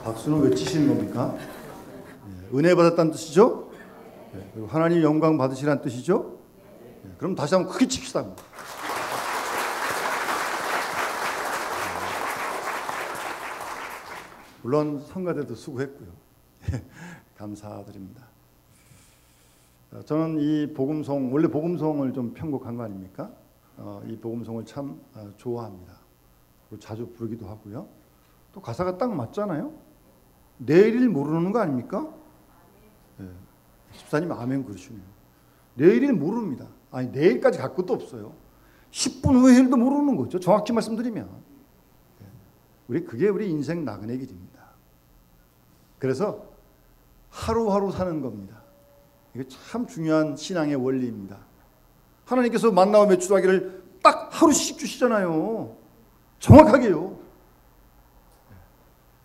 박수는 왜 치시는 겁니까? 은혜 받았다는 뜻이죠? 그리고 하나님 영광 받으시라는 뜻이죠? 그럼 다시 한번 크게 칩시다. 물론 성가대도 수고했고요. 감사드립니다. 저는 이 복음송, 원래 복음송을 좀 편곡한 거 아닙니까? 이 복음송을 참 좋아합니다. 그리고 자주 부르기도 하고요. 또 가사가 딱 맞잖아요. 내일을 모르는 거 아닙니까? 집사님 아멘 그러시네요. 내일을 모릅니다. 아니 내일까지 갈 것도 없어요. 10분 후의 일도 모르는 거죠. 정확히 말씀드리면. 그게 우리 인생 나그네 길입니다. 그래서 하루하루 사는 겁니다. 이게 참 중요한 신앙의 원리입니다. 하나님께서 만나와 메추라기를 딱 하루씩 주시잖아요. 정확하게요.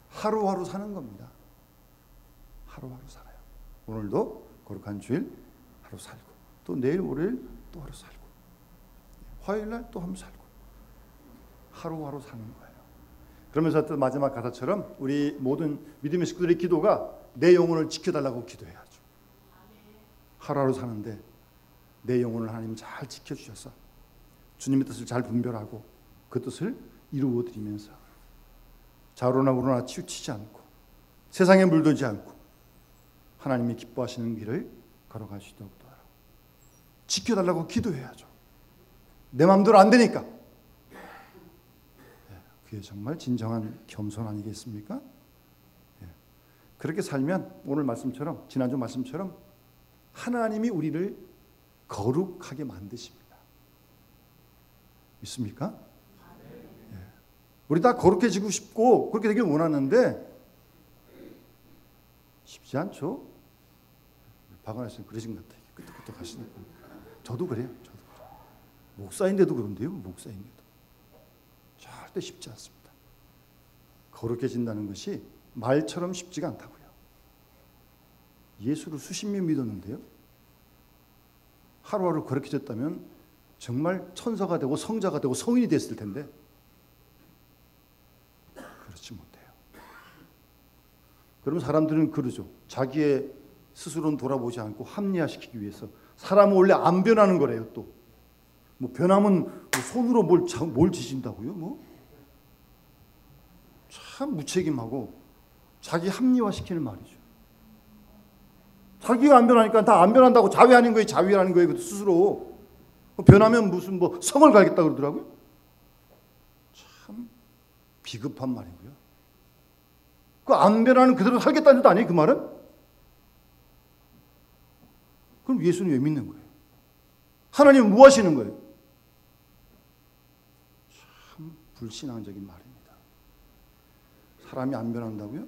하루하루 사는 겁니다. 하루하루 살아요. 오늘도 거룩한 주일 하루 살고, 또 내일 모레일 또 하루 살고, 화요일날 또 한번 살고, 하루하루 사는 거예요. 그러면서 또 마지막 가사처럼 우리 모든 믿음의 식구들의 기도가 내 영혼을 지켜달라고 기도해야죠. 하루하루 사는데 내 영혼을 하나님 잘 지켜주셔서 주님의 뜻을 잘 분별하고 그 뜻을 이루어드리면서 좌우로나 우로나 치우치지 않고 세상에 물들지 않고 하나님이 기뻐하시는 길을 걸어갈 수 있도록 도와라. 지켜달라고 기도해야죠. 내 마음대로 안 되니까. 그게 정말 진정한 겸손 아니겠습니까? 그렇게 살면 오늘 말씀처럼, 지난주 말씀처럼 하나님이 우리를 거룩하게 만드십니다. 믿습니까? 우리 다 거룩해지고 싶고 그렇게 되길 원하는데 쉽지 않죠? 박원하 씨는 그러신 것 같아요. 끄떡끄떡 하시니까. 저도 그래요. 목사인데도 그런데요. 목사인데도. 절대 쉽지 않습니다. 거룩해진다는 것이 말처럼 쉽지가 않다고요. 예수를 수십 년 믿었는데요. 하루하루 거룩해졌다면 정말 천사가 되고 성자가 되고 성인이 됐을 텐데 그렇지 못해요. 그러면 사람들은 그러죠. 자기의 스스로는 돌아보지 않고 합리화시키기 위해서. 사람은 원래 안 변하는 거래요. 또 뭐 변하면 뭐 손으로 뭘 지진다고요? 참 무책임하고 자기 합리화시키는 말이죠. 자기가 안 변하니까 다 안 변한다고 자위하는 거예요. 자위하는 거예요. 스스로. 변하면 무슨 성을 갈겠다 그러더라고요. 참 비급한 말이고요. 그 안 변하는 그대로 살겠다는 뜻 아니에요? 그 말은? 그럼 예수는 왜 믿는 거예요? 하나님은 뭐 하시는 거예요? 참 불신앙적인 말입니다. 사람이 안 변한다고요?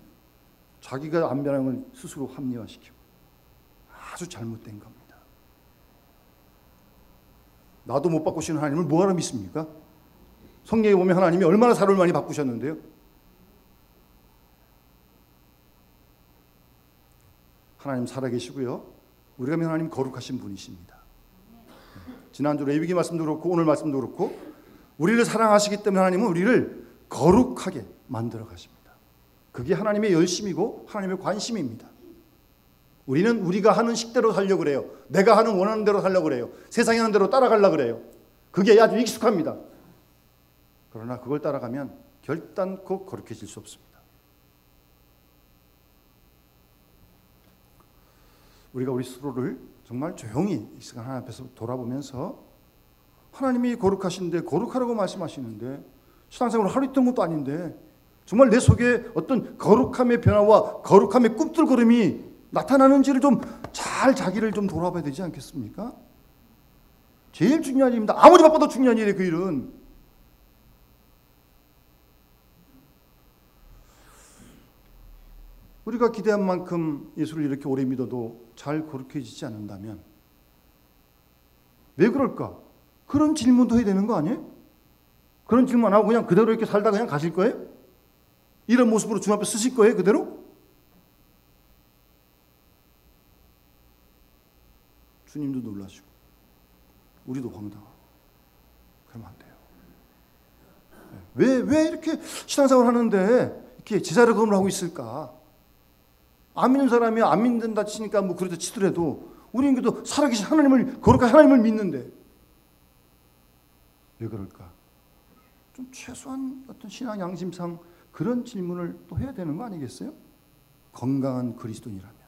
자기가 안 변하는 걸 스스로 합리화시키고 아주 잘못된 겁니다. 나도 못 바꾸시는 하나님을 뭐하러 믿습니까? 성경에 보면 하나님이 얼마나 사람을 많이 바꾸셨는데요. 하나님 살아계시고요. 우리가 믿는 하나님 거룩하신 분이십니다. 지난주 레위기 말씀도 그렇고 오늘 말씀도 그렇고 우리를 사랑하시기 때문에 하나님은 우리를 거룩하게 만들어 가십니다. 그게 하나님의 열심이고 하나님의 관심입니다. 우리는 우리가 하는 식대로 살려고 그래요. 내가 하는 원하는 대로 살려고 그래요. 세상이 하는 대로 따라가려고 그래요. 그게 아주 익숙합니다. 그러나 그걸 따라가면 결단코 거룩해질 수 없습니다. 우리가 우리 스스로를 정말 조용히 이 시간 하나님 앞에서 돌아보면서 하나님이 거룩하신데 거룩하라고 말씀하시는데 신앙생활을 하루 있던 것도 아닌데 정말 내 속에 어떤 거룩함의 변화와 거룩함의 꿈틀거림이 나타나는지를 좀 잘 자기를 좀 돌아봐야 되지 않겠습니까? 제일 중요한 일입니다. 아무리 바빠도 중요한 일이에요. 그 일은. 우리가 기대한 만큼 예수를 이렇게 오래 믿어도 잘 거룩해지지 않는다면 왜 그럴까? 그런 질문도 해야 되는 거 아니에요? 그런 질문 안 하고 그냥 그대로 이렇게 살다 그냥 가실 거예요? 이런 모습으로 주님 앞에 쓰실 거예요? 그대로? 주님도 놀라시고 우리도 황당하고 그러면 안 돼요. 왜 이렇게 신앙생활 하는데 이렇게 제자력을 하고 있을까? 안 믿는 사람이 안 믿는다 치니까 뭐 그래도 치더라도 우리는 그래도 살아계신 하나님을, 거룩한 하나님을 믿는데 왜 그럴까? 좀 최소한 어떤 신앙 양심상 그런 질문을 또 해야 되는 거 아니겠어요? 건강한 그리스도인이라면.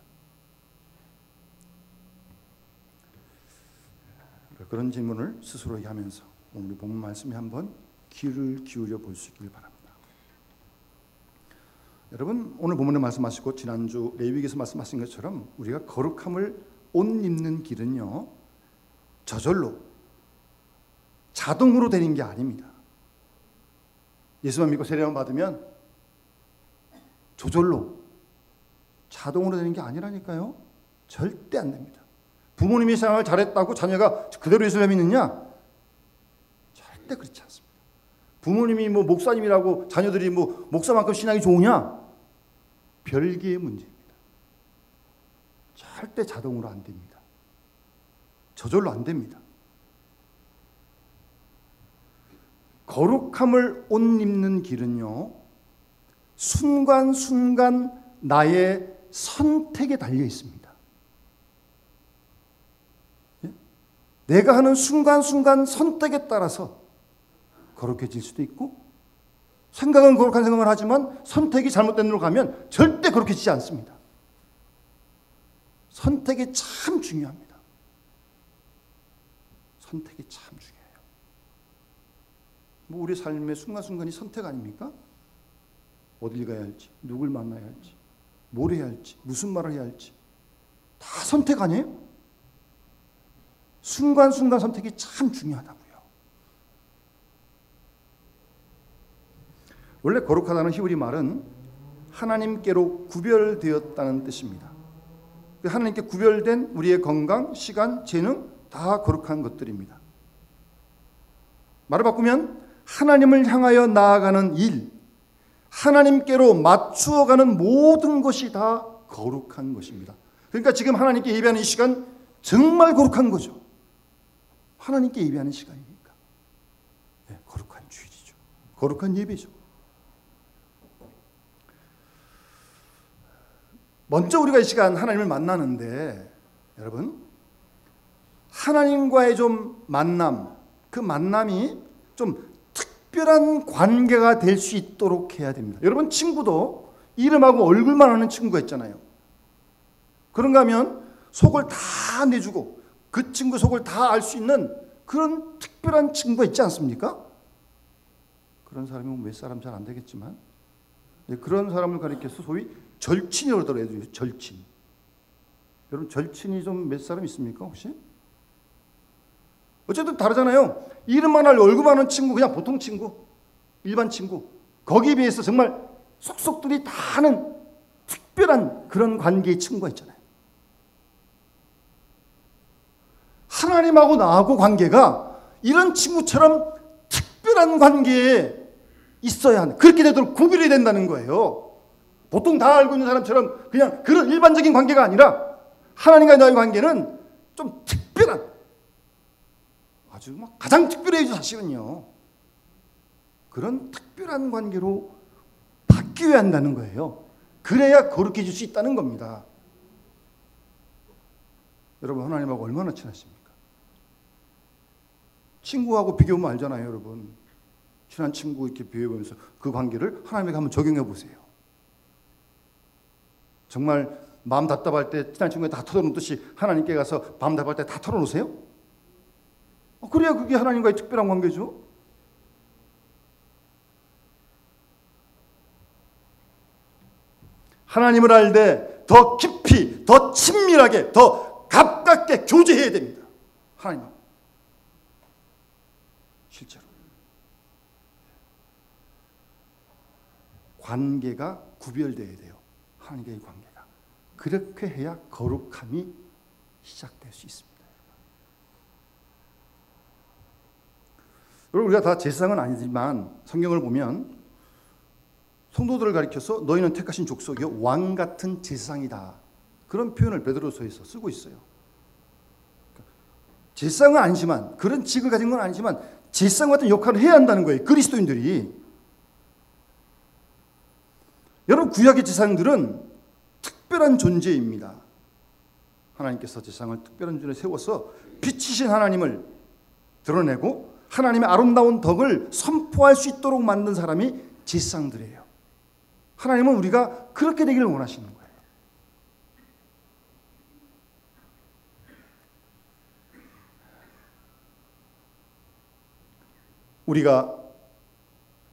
그런 질문을 스스로 하면서 오늘 본문 말씀에 한번 귀를 기울여 볼 수 있길 바랍니다. 여러분, 오늘 본문에 말씀하시고 지난주 레위기에서 말씀하신 것처럼 우리가 거룩함을 옷 입는 길은요, 저절로 자동으로 되는 게 아닙니다. 예수만 믿고 세례만 받으면 저절로 자동으로 되는 게 아니라니까요. 절대 안 됩니다. 부모님이 신앙을 잘했다고 자녀가 그대로 예수를 믿느냐? 절대 그렇지 않습니다. 부모님이 뭐 목사님이라고 자녀들이 뭐 목사만큼 신앙이 좋으냐? 별개의 문제입니다. 절대 자동으로 안 됩니다. 저절로 안 됩니다. 거룩함을 옷 입는 길은요, 순간순간 나의 선택에 달려 있습니다. 예? 내가 하는 순간순간 선택에 따라서 거룩해질 수도 있고, 생각은 거룩한 생각을 하지만 선택이 잘못된 데로 가면 절대 거룩해지지 않습니다. 선택이 참 중요합니다. 선택이 참 중요해요. 뭐 우리 삶의 순간순간이 선택 아닙니까? 어딜 가야 할지, 누굴 만나야 할지, 뭘 해야 할지, 무슨 말을 해야 할지 다 선택 아니에요? 순간순간 선택이 참 중요하다고요. 원래 거룩하다는 히브리 말은 하나님께로 구별되었다는 뜻입니다. 하나님께 구별된 우리의 건강, 시간, 재능 다 거룩한 것들입니다. 말을 바꾸면 하나님을 향하여 나아가는 일, 하나님께로 맞추어가는 모든 것이 다 거룩한 것입니다. 그러니까 지금 하나님께 예배하는 이 시간 정말 거룩한 거죠. 하나님께 예배하는 시간이니까. 네, 거룩한 주일이죠. 거룩한 예배죠. 먼저 우리가 이 시간 하나님을 만나는데, 여러분, 하나님과의 좀 만남, 그 만남이 좀 특별한 관계가 될 수 있도록 해야 됩니다. 여러분, 친구도 이름하고 얼굴만 아는 친구가 있잖아요. 그런가 하면 속을 다 내주고 그 친구 속을 다 알 수 있는 그런 특별한 친구가 있지 않습니까? 그런 사람이 몇 사람 잘 안 되겠지만, 그런 사람을 가리켜서 소위 절친이라고 그러더라고요. 절친. 여러분, 절친이 좀 몇 사람 있습니까 혹시? 어쨌든 다르잖아요. 이름만 알 얼굴만 아는 친구, 그냥 보통 친구, 일반 친구, 거기에 비해서 정말 속속들이 다 아는 특별한 그런 관계의 친구가 있잖아요. 하나님하고 나하고 관계가 이런 친구처럼 특별한 관계에 있어야 하는, 그렇게 되도록 구별이 된다는 거예요. 보통 다 알고 있는 사람처럼 그냥 그런 일반적인 관계가 아니라 하나님과 나의 관계는 좀 특별한, 아주 막 가장 특별해야죠 사실은요. 그런 특별한 관계로 바뀌어야 한다는 거예요. 그래야 거룩해질 수 있다는 겁니다. 여러분, 하나님하고 얼마나 친하십니까? 친구하고 비교하면 알잖아요. 여러분, 친한 친구 이렇게 비교해보면서 그 관계를 하나님에게 한번 적용해 보세요. 정말 마음 답답할 때 친한 친구에 다 털어놓듯이 하나님께 가서 마음 답답할 때 다 털어놓으세요? 그래야 그게 하나님과의 특별한 관계죠. 하나님을 알되 더 깊이, 더 친밀하게, 더 가깝게 교제해야 됩니다. 하나님하고. 실제로. 관계가 구별되어야 돼요. 하나님과의 관계가. 그렇게 해야 거룩함이 시작될 수 있습니다. 여러분, 우리가 다 제사장은 아니지만 성경을 보면 성도들을 가리켜서 너희는 택하신 족속이요 왕 같은 제사장이다, 그런 표현을 베드로서에서 쓰고 있어요. 제사장은 아니지만, 그런 직을 가진 건 아니지만 제사장 같은 역할을 해야 한다는 거예요. 그리스도인들이. 여러분, 구약의 제사장들은 특별한 존재입니다. 하나님께서 제사장을 특별한 존재에 세워서 빛이신 하나님을 드러내고 하나님의 아름다운 덕을 선포할 수 있도록 만든 사람이 제사장들이에요. 하나님은 우리가 그렇게 되기를 원하시는 거예요. 우리가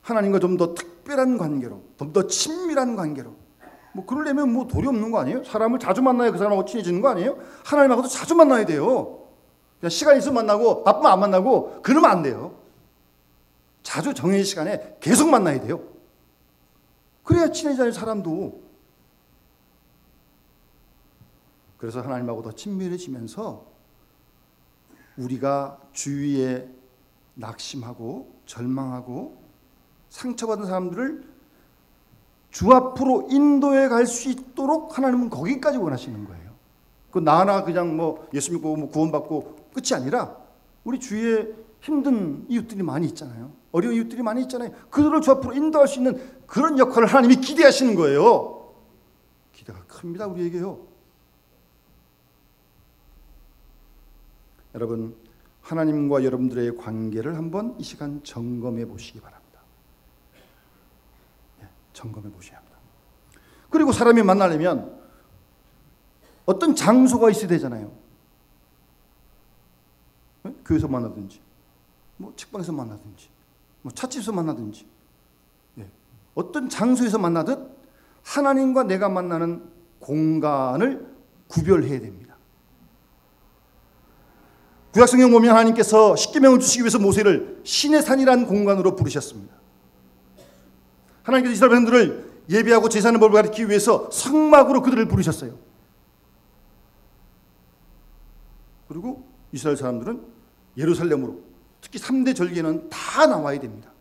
하나님과 좀 더 특별한 관계로, 좀 더 친밀한 관계로, 뭐 그러려면 뭐 도리 없는 거 아니에요? 사람을 자주 만나야 그 사람하고 친해지는 거 아니에요? 하나님하고도 자주 만나야 돼요. 그냥 시간 있으면 만나고 바쁘면 안 만나고 그러면 안 돼요. 자주 정해진 시간에 계속 만나야 돼요. 그래야 친해져요, 사람도. 그래서 하나님하고 더 친밀해지면서 우리가 주위에 낙심하고 절망하고 상처받은 사람들을 주 앞으로 인도해 갈 수 있도록 하나님은 거기까지 원하시는 거예요. 그 나나 그냥 뭐 예수 믿고 뭐 구원받고 끝이 아니라 우리 주위에 힘든 이웃들이 많이 있잖아요. 어려운 이웃들이 많이 있잖아요. 그들을 주 앞으로 인도할 수 있는 그런 역할을 하나님이 기대하시는 거예요. 기대가 큽니다, 우리에게요. 여러분, 하나님과 여러분들의 관계를 한번 이 시간 점검해 보시기 바랍니다. 점검해 보셔야 합니다. 그리고 사람이 만나려면 어떤 장소가 있어야 되잖아요. 교회에서 만나든지, 뭐 책방에서 만나든지, 뭐 찻집에서 만나든지, 어떤 장소에서 만나듯 하나님과 내가 만나는 공간을 구별해야 됩니다. 구약성경 보면 하나님께서 십계명을 주시기 위해서 모세를 신의 산이라는 공간으로 부르셨습니다. 하나님께서 이스라엘 백성들을 예배하고 제사하는 법을 가르치기 위해서 성막으로 그들을 부르셨어요. 그리고 이스라엘 사람들은 예루살렘으로, 특히 3대 절기에는 다 나와야 됩니다.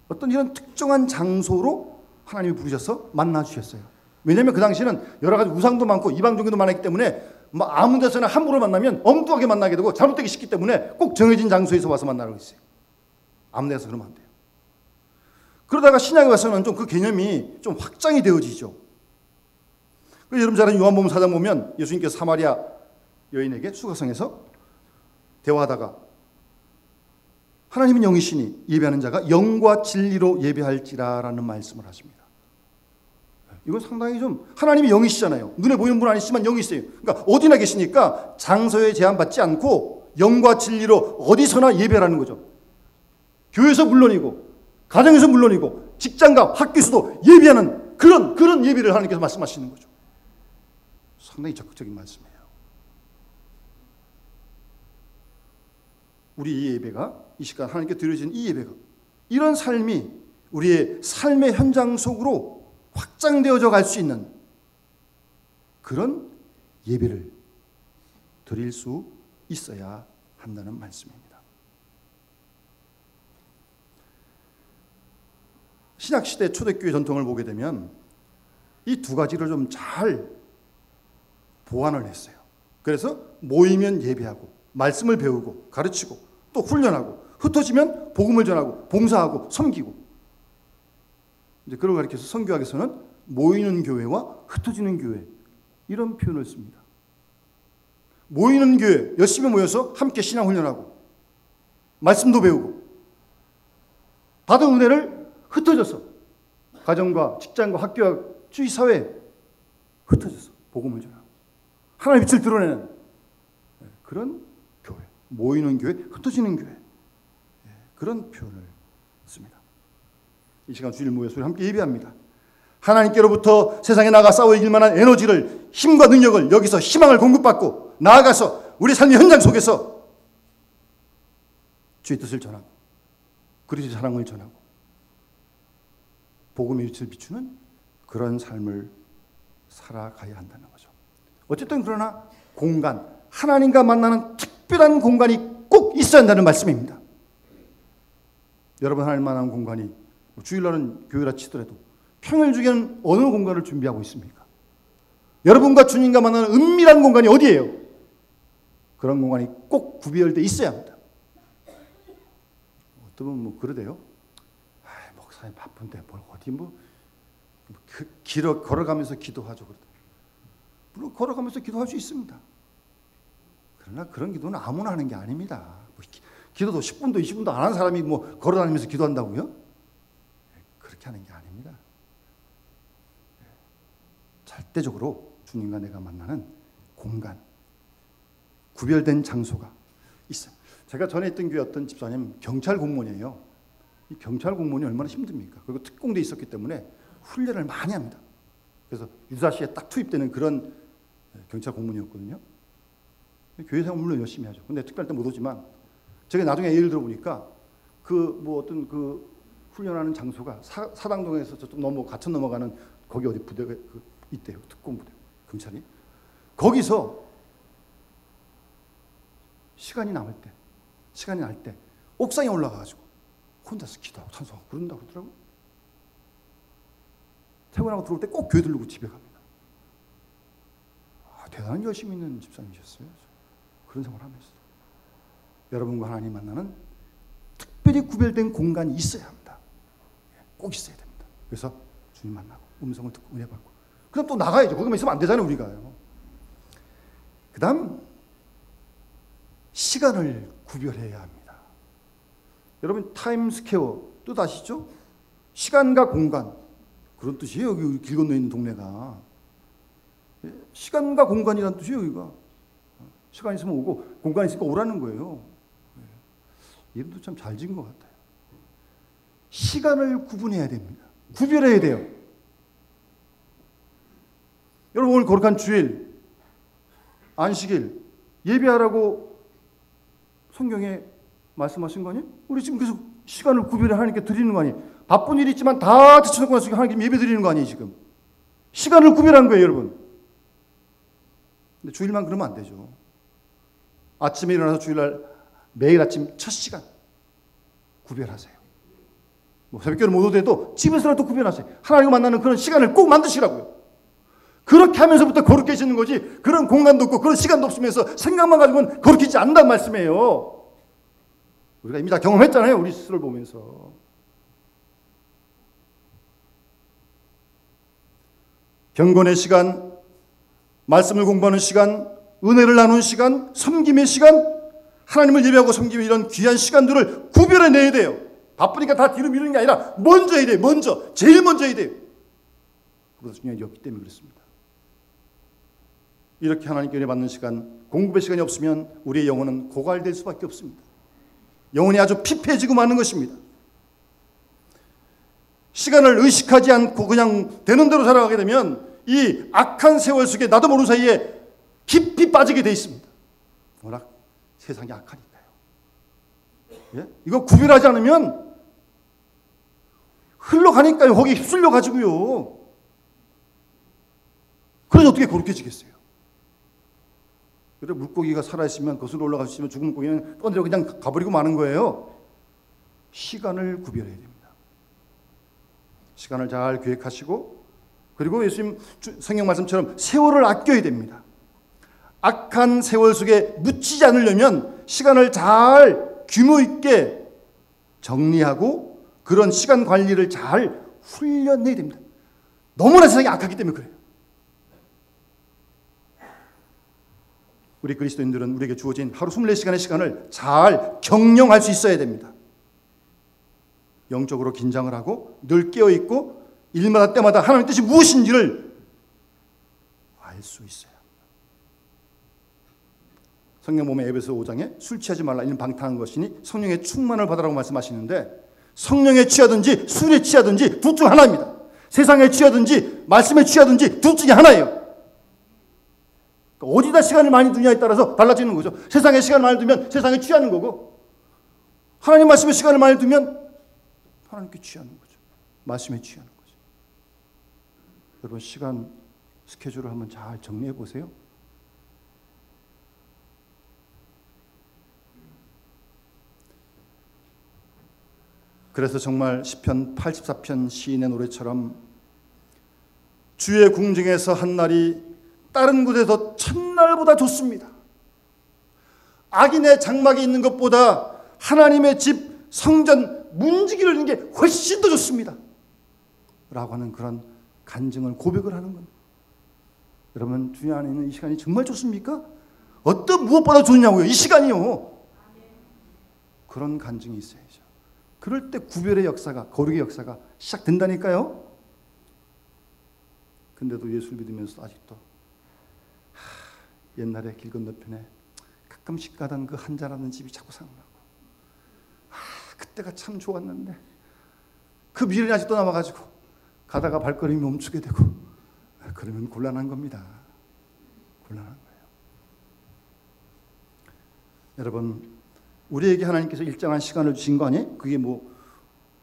어떤 이런 특정한 장소로 하나님이 부르셔서 만나 주셨어요. 왜냐하면 그 당시에는 여러 가지 우상도 많고 이방 종교도 많았기 때문에 뭐 아무 데서나 함부로 만나면 엉뚱하게 만나게 되고 잘못되기 쉽기 때문에 꼭 정해진 장소에서 와서 만나라고 했어요. 아무 데서 그러면 안 돼요. 그러다가 신약에 와서는 좀 그 개념이 좀 확장이 되어지죠. 여러분 잘 아는 요한복음 4장 보면 예수님께서 사마리아 여인에게 수가성에서 대화하다가 하나님은 영이시니 예배하는 자가 영과 진리로 예배할지라라는 말씀을 하십니다. 이건 상당히 좀, 하나님이 영이시잖아요. 눈에 보이는 분 아니시지만 영이 있어요. 그러니까 어디나 계시니까 장소에 제한받지 않고 영과 진리로 어디서나 예배하라는 거죠. 교회에서 물론이고 가정에서 물론이고 직장과 학교에서도 예배하는 그런 예배를 하나님께서 말씀하시는 거죠. 상당히 적극적인 말씀이에요. 우리 이 예배가, 이 시간 하나님께 드려진 이 예배가, 이런 삶이 우리의 삶의 현장 속으로 확장되어져 갈 수 있는 그런 예배를 드릴 수 있어야 한다는 말씀입니다. 신약시대 초대교회 전통을 보게 되면 이 두 가지를 좀 잘 보완을 했어요. 그래서 모이면 예배하고 말씀을 배우고 가르치고 또 훈련하고 흩어지면 복음을 전하고 봉사하고 섬기고, 이제 그걸 가르쳐서 선교학에서는 모이는 교회와 흩어지는 교회 이런 표현을 씁니다. 모이는 교회, 열심히 모여서 함께 신앙 훈련하고 말씀도 배우고 받은 은혜를 흩어져서 가정과 직장과 학교와 주위 사회에 흩어져서 복음을 전하고 하나님의 빛을 드러내는 그런 교회, 모이는 교회, 흩어지는 교회, 그런 표현을 씁니다. 이 시간 주일 모여서 함께 예배합니다. 하나님께로부터 세상에 나가 싸워 이길 만한 에너지를, 힘과 능력을, 여기서 희망을 공급받고 나아가서 우리 삶의 현장 속에서 주의 뜻을 전하고 그리스도의 사랑을 전하고 복음의 빛을 비추는 그런 삶을 살아가야 한다는 거죠. 어쨌든 그러나 공간, 하나님과 만나는 특별한 공간이 꼭 있어야 한다는 말씀입니다. 여러분, 하나님 만나는 공간이 주일날은 교회라 치더라도 평일 중에는 어느 공간을 준비하고 있습니까? 여러분과 주님과 만나는 은밀한 공간이 어디예요? 그런 공간이 꼭 구별되어 있어야 합니다. 어떤 분은 뭐 그러대요. 목사, 사람이 바쁜데 뭘 어디 걸어가면서 기도하죠. 물론 걸어가면서 기도할 수 있습니다. 그러나 그런 기도는 아무나 하는 게 아닙니다. 기도도 10분도 20분도 안 하는 사람이 걸어다니면서 기도한다고요? 그렇게 하는 게 아닙니다. 절대적으로 주님과 내가 만나는 공간, 구별된 장소가 있어요. 제가 전에 있던 교회 어떤 집사님 경찰 공무원이에요. 이 경찰 공무원이 얼마나 힘듭니까? 그리고 특공대 있었기 때문에 훈련을 많이 합니다. 그래서 유사시에 딱 투입되는 그런 경찰 공무원이었거든요. 교회 생활 물론 열심히 하죠. 근데 특별할 때 못 오지만 제가 나중에 예를 들어보니까 어떤 훈련하는 장소가 사당동에서 저쪽 가천 넘어가는 거기 어디 부대가 있대요. 특공부대 경찰이. 거기서 시간이 날 때 옥상에 올라가가지고 혼자서 기도하고 찬송하고 그런다고 그러더라고요. 퇴근하고 들어올 때 꼭 교회 들르고 집에 갑니다. 대단한 열심히 있는 집사님이셨어요. 그런 생활을 하면서. 여러분과 하나님 만나는 특별히 구별된 공간이 있어야 합니다. 꼭 있어야 됩니다. 그래서 주님 만나고 음성을 듣고 은혜 받고 그다음 또 나가야죠. 거기만 있으면 안 되잖아요. 우리가요. 그 다음 시간을 구별해야 합니다. 여러분 타임스퀘어 뜻 아시죠? 시간과 공간 그런 뜻이에요. 여기 길 건너 있는 동네가 시간과 공간이라는 뜻이에요. 여기가 시간 있으면 오고 공간 있으니까 오라는 거예요. 이름도 참 잘 지은 것 같아요. 시간을 구분해야 됩니다. 구별해야 돼요. 여러분 오늘 거룩한 주일 안식일 예배하라고 성경에 말씀하신 거 아니에요? 우리 지금 계속 시간을 구별해 하나님께 드리는 거 아니에요? 바쁜 일이 있지만 다 지쳐놓고 나서 하나님께 예배 드리는 거 아니에요? 지금 시간을 구별한 거예요. 여러분. 근데 주일만 그러면 안 되죠. 아침에 일어나서 주일날 매일 아침 첫 시간 구별하세요. 새벽기도 못 오더라도 집에서라도 구별하세요. 하나님과 만나는 그런 시간을 꼭 만드시라고요. 그렇게 하면서부터 거룩해지는 거지 그런 공간도 없고 그런 시간도 없으면서 생각만 가지고는 거룩해지지 않는다는 말씀이에요. 우리가 이미 다 경험했잖아요. 우리 스스로를 보면서. 경건의 시간, 말씀을 공부하는 시간, 은혜를 나누는 시간, 섬김의 시간, 하나님을 예배하고 섬기는 이런 귀한 시간들을 구별해내야 돼요. 바쁘니까 다 뒤로 미루는 게 아니라 먼저 해야 돼요. 제일 먼저 해야 돼요. 그보다 중요한 게 없기 때문에 그렇습니다. 이렇게 하나님께 은혜 받는 시간, 공급의 시간이 없으면 우리의 영혼은 고갈될 수밖에 없습니다. 영혼이 아주 피폐해지고 마는 것입니다. 시간을 의식하지 않고 그냥 되는 대로 살아가게 되면 이 악한 세월 속에 나도 모르는 사이에 깊이 빠지게 돼 있습니다. 워낙 세상이 악하니까요. 예? 이거 구별하지 않으면 흘러가니까요. 거기 휩쓸려 가지고요. 그래서 어떻게 거룩해지겠어요? 그래 물고기가 살아있으면 거슬러 올라갈 수 있으면 죽은 물고기는 떠내려 그냥 가버리고 마는 거예요. 시간을 구별해야 됩니다. 시간을 잘 계획하시고 그리고 예수님 성경 말씀처럼 세월을 아껴야 됩니다. 악한 세월 속에 묻히지 않으려면 시간을 잘 규모 있게 정리하고 그런 시간 관리를 잘 훈련해야 됩니다. 너무나 세상이 악하기 때문에 그래요. 우리 그리스도인들은 우리에게 주어진 하루 24시간의 시간을 잘 경영할 수 있어야 됩니다. 영적으로 긴장을 하고 늘 깨어있고 일마다 때마다 하나님의 뜻이 무엇인지를 알 수 있어야 합니다. 성경 보면 에베소 5장에 술 취하지 말라 이는 방탕한 것이니 성령의 충만을 받으라고 말씀하시는데 성령에 취하든지 술에 취하든지 둘 중 하나입니다. 세상에 취하든지 말씀에 취하든지 둘 중에 하나예요. 어디다 시간을 많이 두냐에 따라서 달라지는 거죠. 세상에 시간을 많이 두면 세상에 취하는 거고 하나님 말씀에 시간을 많이 두면 하나님께 취하는 거죠. 말씀에 취하는 거죠. 여러분 시간 스케줄을 한번 잘 정리해 보세요. 그래서 정말 시편 84편 시인의 노래처럼 주의 궁정에서 한 날이 다른 곳에서 첫날보다 좋습니다. 악인의 장막이 있는 것보다 하나님의 집 성전 문지기를 하는 게 훨씬 더 좋습니다. 라고 하는 그런 간증을 고백을 하는 겁니다. 여러분 주님 안에 있는 이 시간이 정말 좋습니까? 어떤 무엇보다 좋냐고요. 이 시간이요. 그런 간증이 있어야죠. 그럴 때 구별의 역사가, 거룩의 역사가 시작된다니까요. 근데도 예수를 믿으면서 아직도 옛날에 길 건너편에 가끔씩 가던 그 한자라는 집이 자꾸 생각나고, 그때가 참 좋았는데 그 미련이 아직도 남아가지고 가다가 발걸음이 멈추게 되고, 그러면 곤란한 겁니다. 곤란한 거예요. 여러분, 우리에게 하나님께서 일정한 시간을 주신 거 아니에요? 그게 뭐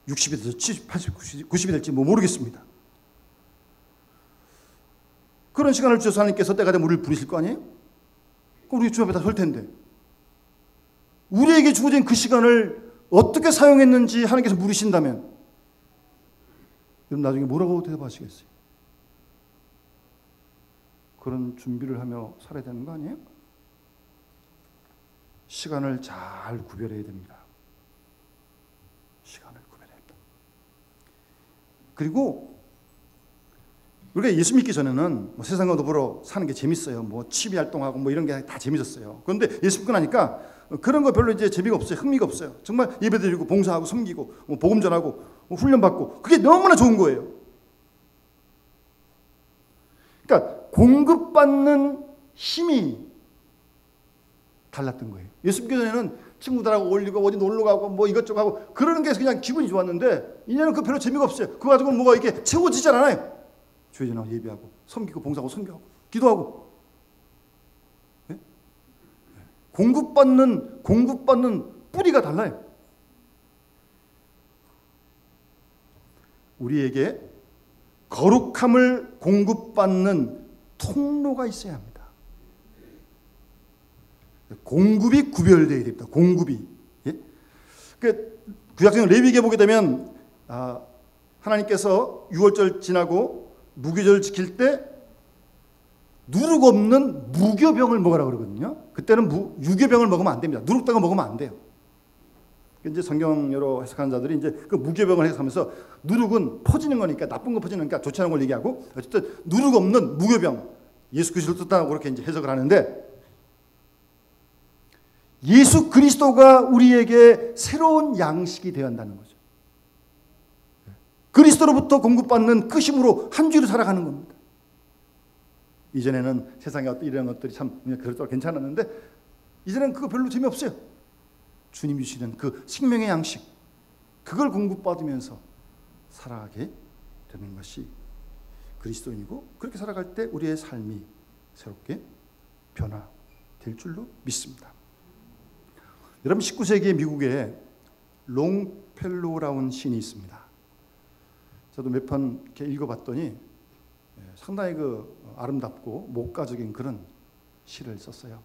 60이 될지 70, 80, 90이 될지 뭐 모르겠습니다. 그런 시간을 주셔서 하나님께서 때가 되면 우리를 부르실 거 아니에요? 그럼 우리 주 앞에 다 설 텐데, 우리에게 주어진 그 시간을 어떻게 사용했는지 하나님께서 물으신다면 여러분 나중에 뭐라고 대답하시겠어요? 그런 준비를 하며 살아야 되는 거 아니에요? 시간을 잘 구별해야 됩니다. 시간을 구별해야 됩니다. 그리고 우리가 예수 믿기 전에는 뭐 세상과 더불어 사는 게 재밌어요. 뭐 취미 활동하고 뭐 이런 게 다 재밌었어요. 그런데 예수 믿고 나니까 그런 거 별로 이제 재미가 없어요. 흥미가 없어요. 정말 예배드리고 봉사하고 섬기고 뭐 복음 전하고 뭐 훈련 받고, 그게 너무나 좋은 거예요. 그러니까 공급받는 힘이 달랐던 거예요. 예수 믿기 전에는 친구들하고 어울리고 어디 놀러 가고 뭐 이것저것 하고 그러는 게 그냥 기분이 좋았는데, 이제는 그 별로 재미가 없어요. 그거 가지고는 뭐가 이렇게 채워지지 않아요. 주의 전하고 예배하고 섬기고 봉사하고 선교하고 기도하고. 네? 공급받는 뿌리가 달라요. 우리에게 거룩함을 공급받는 통로가 있어야 합니다. 공급이 구별되어야 됩니다. 공급이. 예? 구약성 레위기에 보게 되면 하나님께서 유월절 지나고 무교절 지킬 때 누룩 없는 무교병을 먹으라고 그러거든요. 그때는 유교병을 먹으면 안 됩니다. 누룩 딴 거 먹으면 안 돼요. 이제 성경 여러 해석하는 자들이 이제 그 무교병을 해석하면서 누룩은 퍼지는 거니까, 나쁜 거 퍼지는 거니까 좋지 않은 걸 얘기하고, 어쨌든 누룩 없는 무교병, 예수 그리스도를 뜻하고 그렇게 이제 해석을 하는데, 예수 그리스도가 우리에게 새로운 양식이 되어야 한다는 거죠. 그리스도로부터 공급받는 그 힘으로 한 주를 살아가는 겁니다. 이전에는 세상에 어떤 이런 것들이 참 괜찮았는데, 이제는 그거 별로 재미없어요. 주님이 주시는 그 생명의 양식, 그걸 공급받으면서 살아가게 되는 것이 그리스도인이고, 그렇게 살아갈 때 우리의 삶이 새롭게 변화될 줄로 믿습니다. 여러분, 19세기의 미국에 롱펠로우라는 시인이 있습니다. 저도 몇 번 이렇게 읽어봤더니 상당히 아름답고 목가적인 그런 시를 썼어요.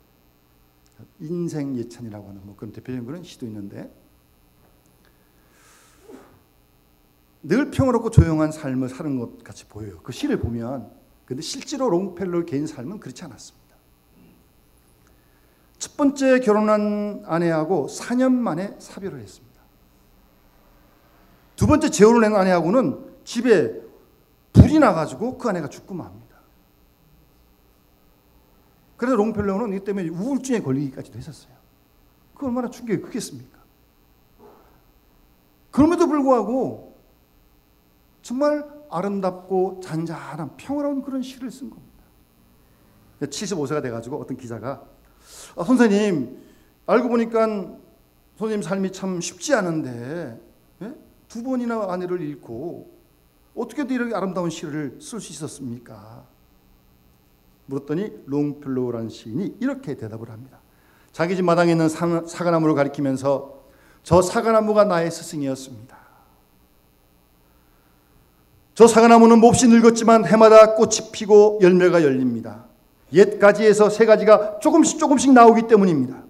인생 예찬이라고 하는 뭐 그런 대표적인 그런 시도 있는데, 늘 평화롭고 조용한 삶을 사는 것 같이 보여요. 그 시를 보면. 근데 실제로 롱펠로우 개인 삶은 그렇지 않았습니다. 첫 번째 결혼한 아내하고 4년 만에 사별을 했습니다. 두 번째 재혼을 한 아내하고는 집에 불이 나가지고 그 아내가 죽고 맙니다. 그래서 롱펠로우는 이 때문에 우울증에 걸리기까지도 했었어요. 그 얼마나 충격이 크겠습니까? 그럼에도 불구하고 정말 아름답고 잔잔한 평화로운 그런 시를 쓴 겁니다. 75세가 돼가지고 어떤 기자가 선생님, 알고 보니까 선생님 삶이 참 쉽지 않은데, 예? 2번이나 아내를 잃고 어떻게 이렇게 아름다운 시를 쓸 수 있었습니까? 물었더니 롱펠로우라는 시인이 이렇게 대답을 합니다. 자기 집 마당에 있는 사과나무를 가리키면서, 저 사과나무가 나의 스승이었습니다. 저 사과나무는 몹시 늙었지만 해마다 꽃이 피고 열매가 열립니다. 옛 가지에서 새 가지가 조금씩 나오기 때문입니다.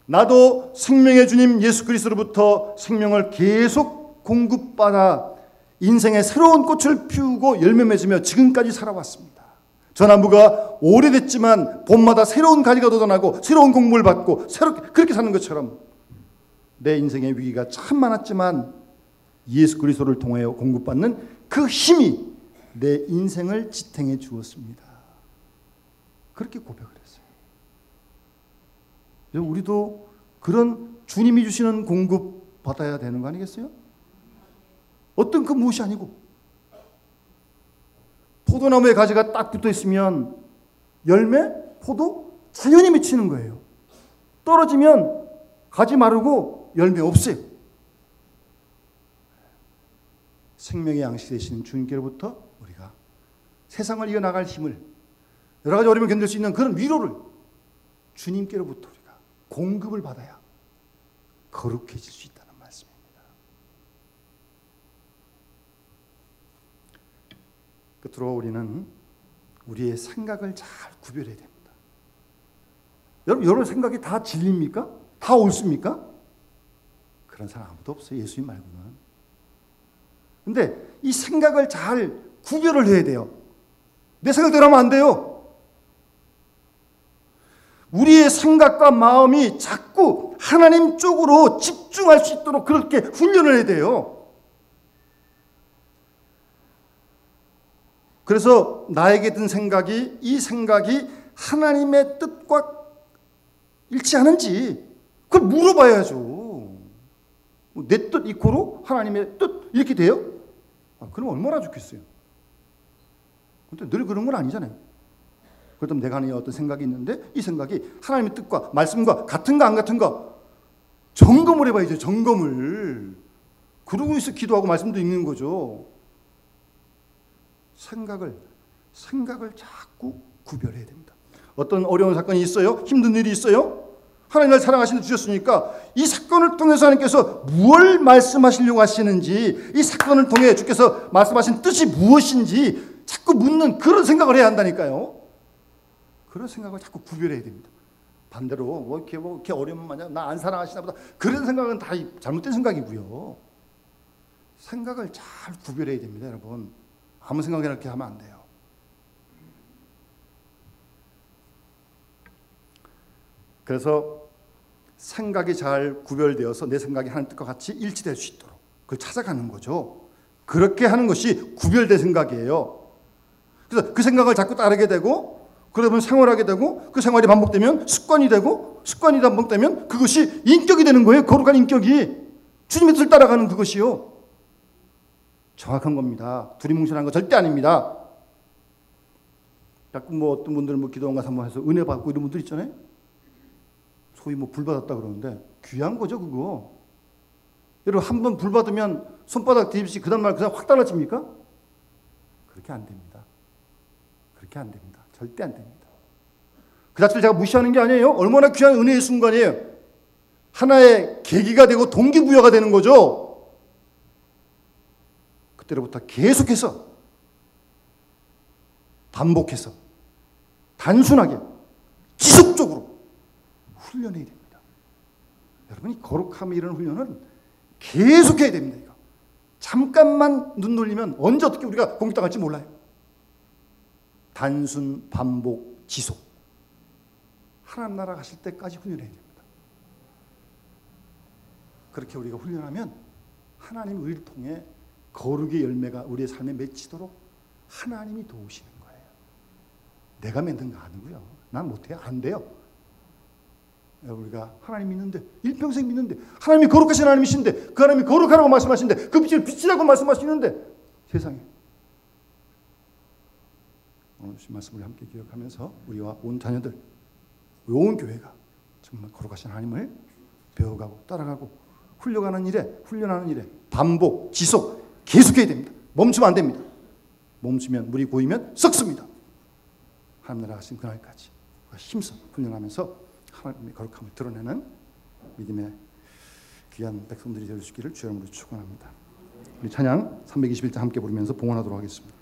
나도 생명의 주님 예수 그리스도로부터 생명을 계속 공급받아 인생의 새로운 꽃을 피우고 열매 맺으며 지금까지 살아왔습니다. 저 나무가 오래됐지만 봄마다 새로운 가지가 돋아나고 새로운 공물을 받고 새롭게 그렇게 사는 것처럼 내 인생의 위기가 참 많았지만 예수 그리스도를 통하여 공급받는 그 힘이 내 인생을 지탱해 주었습니다. 그렇게 고백을 했어요. 우리도 그런 주님이 주시는 공급 받아야 되는 거 아니겠어요? 어떤 그 무엇이 아니고, 포도나무에 가지가 딱 붙어 있으면 열매, 포도 자연히 맺히는 거예요. 떨어지면 가지 마르고 열매 없어요. 생명의 양식 되시는 주님께로부터 우리가 세상을 이어나갈 힘을, 여러 가지 어려움을 견딜 수 있는 그런 위로를 주님께로부터 우리가 공급을 받아야 거룩해질 수 있다는 말씀입니다. 끝으로 우리는 우리의 생각을 잘 구별해야 됩니다. 여러분 생각이 다 진리입니까? 다 옳습니까? 그런 사람 아무도 없어요. 예수님 말고는. 근데 이 생각을 잘 구별을 해야 돼요. 내 생각대로 하면 안 돼요. 우리의 생각과 마음이 자꾸 하나님 쪽으로 집중할 수 있도록 그렇게 훈련을 해야 돼요. 그래서 나에게 든 생각이, 이 생각이 하나님의 뜻과 일치하는지 그걸 물어봐야죠. 내 뜻 이코로 하나님의 뜻 이렇게 돼요? 그럼 얼마나 좋겠어요. 근데 늘 그런 건 아니잖아요. 그렇다면 내가 하는 어떤 생각이 있는데 이 생각이 하나님의 뜻과 말씀과 같은가 안 같은가 점검을 해봐야죠. 점검을. 그러고 있어 기도하고 말씀도 읽는 거죠. 생각을 자꾸 구별해야 됩니다. 어떤 어려운 사건이 있어요? 힘든 일이 있어요? 하나님 날 사랑하시는 주셨으니까 이 사건을 통해서 하나님께서 무엇을 말씀하시려고 하시는지, 이 사건을 통해 주께서 말씀하신 뜻이 무엇인지 자꾸 묻는 그런 생각을 해야 한다니까요. 그런 생각을 자꾸 구별해야 됩니다. 반대로 이렇게 어려우면 마냥 나 안 사랑하시나 보다, 그런 생각은 다 잘못된 생각이고요. 생각을 잘 구별해야 됩니다, 여러분. 아무 생각이나 이렇게 하면 안 돼요. 그래서 생각이 잘 구별되어서 내 생각이 하나님 뜻과 같이 일치될 수 있도록 그걸 찾아가는 거죠. 그렇게 하는 것이 구별된 생각이에요. 그래서 그 생각을 자꾸 따르게 되고, 그러면 생활하게 되고, 그 생활이 반복되면 습관이 되고, 습관이 반복되면 그것이 인격이 되는 거예요. 거룩한 인격이. 주님의 뜻을 따라가는 그것이요. 정확한 겁니다. 두리뭉실한 거 절대 아닙니다. 자꾸 어떤 분들은 기도원가 삼모해서 은혜 받고 이런 분들 있잖아요. 소위 불 받았다 그러는데 귀한 거죠, 그거. 여러분 한번 불 받으면 손바닥 뒤집시 그 다음날 그냥 확 달라집니까? 그렇게 안 됩니다. 그렇게 안 됩니다. 절대 안 됩니다. 그 자체를 제가 무시하는 게 아니에요. 얼마나 귀한 은혜의 순간이에요. 하나의 계기가 되고 동기부여가 되는 거죠. 그때로부터 계속해서 반복해서 단순하게 지속적으로 훈련해야 됩니다. 여러분이 거룩함을 이루는 훈련은 계속해야 됩니다. 이거. 잠깐만 눈 돌리면 언제 어떻게 우리가 공격당할지 몰라요. 단순, 반복, 지속. 하나님 나라 가실 때까지 훈련해야 됩니다. 그렇게 우리가 훈련하면 하나님 우리를 통해 거룩의 열매가 우리의 삶에 맺히도록 하나님이 도우시는 거예요. 내가 만든 거 아니고요. 난 못해요. 안 돼요. 우리가 하나님 믿는데, 일평생 믿는데, 하나님이 거룩하신 하나님이신데, 그 하나님이 거룩하라고 말씀하시는데, 그 빛을 빛이라고 말씀하시는데, 세상에. 오늘 주신 말씀을 함께 기억하면서 우리와 온 자녀들, 온 교회가 정말 거룩하신 하나님을 배워가고 따라가고 훈련하는 일에 반복, 지속 계속해야 됩니다. 멈추면 안 됩니다. 멈추면 물이 고이면 썩습니다. 하나님 나라 가신 그날까지 힘써 훈련하면서 하나님의 거룩함을 드러내는 믿음의 귀한 백성들이 될 수 있기를 주의 이름으로 축원합니다. 우리 찬양 321장 함께 부르면서 봉헌하도록 하겠습니다.